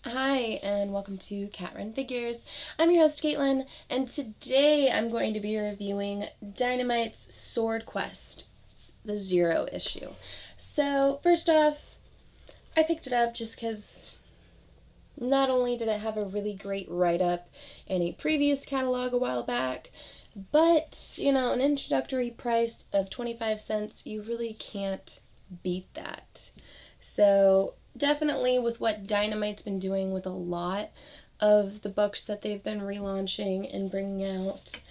Hi, and welcome to Cat Run Figures. I'm your host, Caitlin, and today I'm going to be reviewing Dynamite's Swordquest, the Zero issue. So, first off, I picked it up just because not only did it have a really great write-up in a previous catalog a while back, but, an introductory price of 25 cents, you really can't beat that. So, definitely with what Dynamite's been doing with a lot of the books that they've been relaunching and bringing out.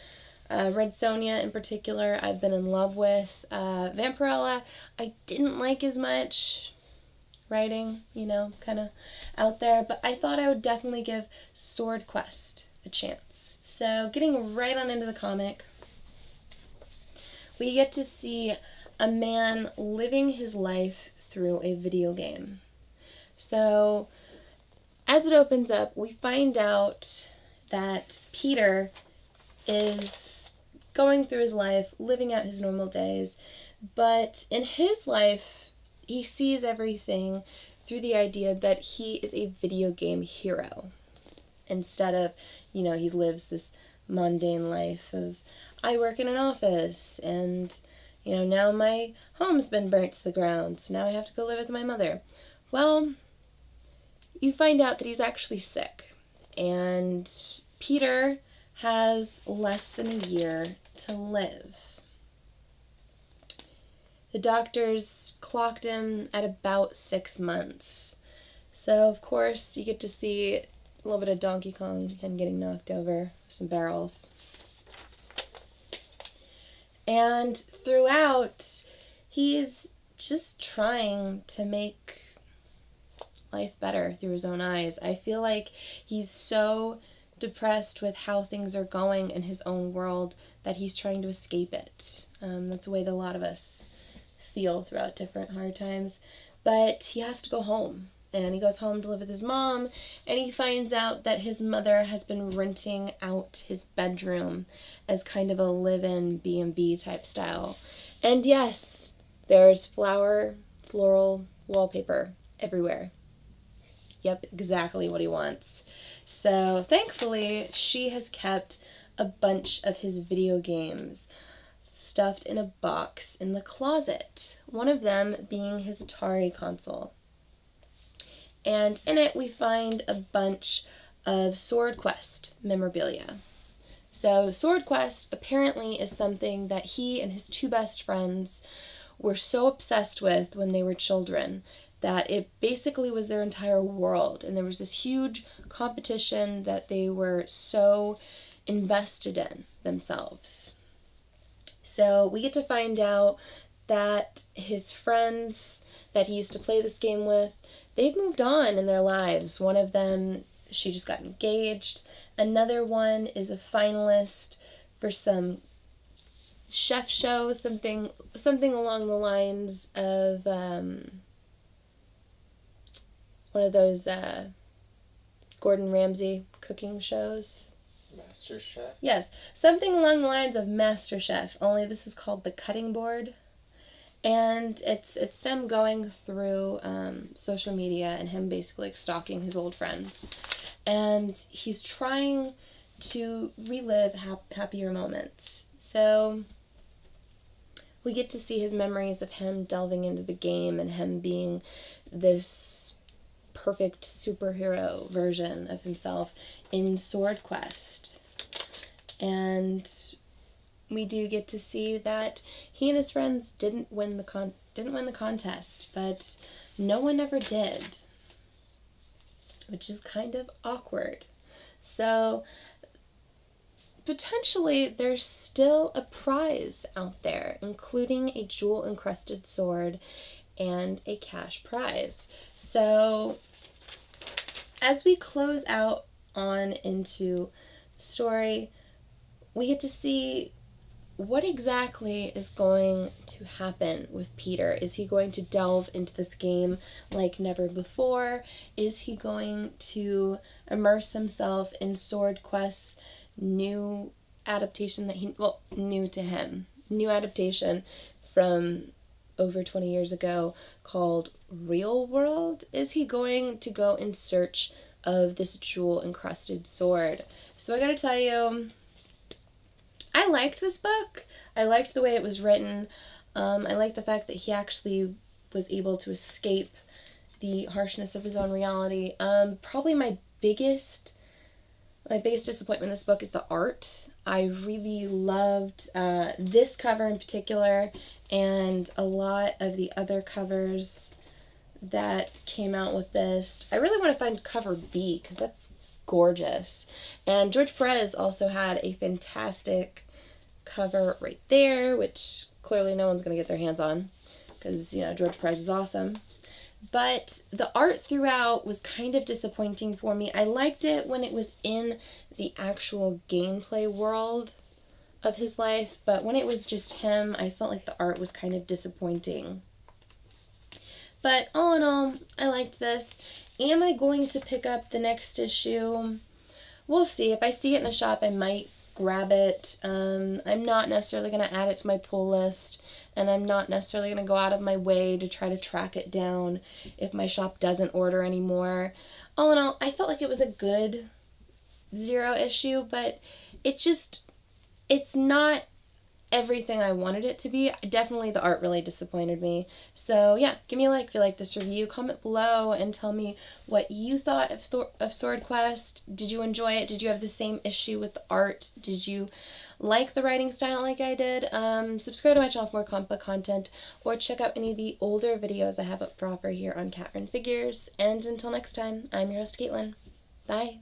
Red Sonja in particular, I've been in love with. Vampirella, I didn't like as much. Writing, kind of out there, but I thought I would definitely give Swordquest a chance. So, getting right on into the comic, we get to see a man living his life through a video game. So, as it opens up, we find out that Peter is going through his life, living out his normal days, but in his life, he sees everything through the idea that he is a video game hero. Instead of, he lives this mundane life of, I work in an office, and, now my home's been burnt to the ground, so now I have to go live with my mother. Well, you find out that he's actually sick, and Peter has less than a year to live. The doctors clocked him at about 6 months. So, of course, you get to see a little bit of Donkey Kong, him getting knocked over, some barrels. And throughout, he's just trying to make life better through his own eyes. I feel like he's so depressed with how things are going in his own world that he's trying to escape it. That's the way that a lot of us feel throughout different hard times. But he has to go home. And he goes home to live with his mom, and he finds out that his mother has been renting out his bedroom as kind of a live-in B&B type style. And yes, there's floral wallpaper everywhere. Yep, exactly what he wants. So, thankfully, she has kept a bunch of his video games stuffed in a box in the closet. One of them being his Atari console. And in it, we find a bunch of Swordquest memorabilia. So, Swordquest apparently is something that he and his two best friends were so obsessed with when they were children that it basically was their entire world. And there was this huge competition that they were so invested in themselves. So, we get to find out that his friends that he used to play this game with, they've moved on in their lives. One of them, she just got engaged. Another one is a finalist for some chef show, something along the lines of one of those Gordon Ramsay cooking shows. MasterChef? Yes, something along the lines of MasterChef, only this is called The Cutting Board. And it's them going through social media and him basically stalking his old friends. And he's trying to relive happier moments. So we get to see his memories of him delving into the game and him being this perfect superhero version of himself in Swordquest. And we do get to see that he and his friends didn't win the contest, but no one ever did, which is kind of awkward. So potentially there's still a prize out there, including a jewel-encrusted sword and a cash prize. So as we close out on into the story, we get to see what exactly is going to happen with Peter. Is he going to delve into this game like never before? Is he going to immerse himself in Swordquest's new adaptation new to him, new adaptation from over 20 years ago called Real World? Is he going to go in search of this jewel-encrusted sword. So I gotta tell you, I liked this book. I liked the way it was written. I liked the fact that he actually was able to escape the harshness of his own reality. Probably my biggest disappointment in this book is the art. I really loved this cover in particular, and a lot of the other covers that came out with this. I really want to find cover B because that's gorgeous. And George Perez also had a fantastic cover right there, which clearly no one's going to get their hands on because, you know, George Perez is awesome. But the art throughout was kind of disappointing for me. I liked it when it was in the actual gameplay world of his life, but when it was just him, I felt like the art was kind of disappointing. But all in all, I liked this. Am I going to pick up the next issue? We'll see. If I see it in a shop, I might grab it. I'm not necessarily going to add it to my pull list, and I'm not necessarily going to go out of my way to try to track it down if my shop doesn't order anymore. All in all, I felt like it was a good Zero issue, but it's not everything I wanted it to be. Definitely the art really disappointed me. So yeah, give me a like if you like this review. Comment below and tell me what you thought of Swordquest. Did you enjoy it? Did you have the same issue with the art? Did you like the writing style like I did? Subscribe to my channel for more comic book content, or check out any of the older videos I have up for offer here on Cat Run Figures. And until next time, I'm your host, Caitlin. Bye.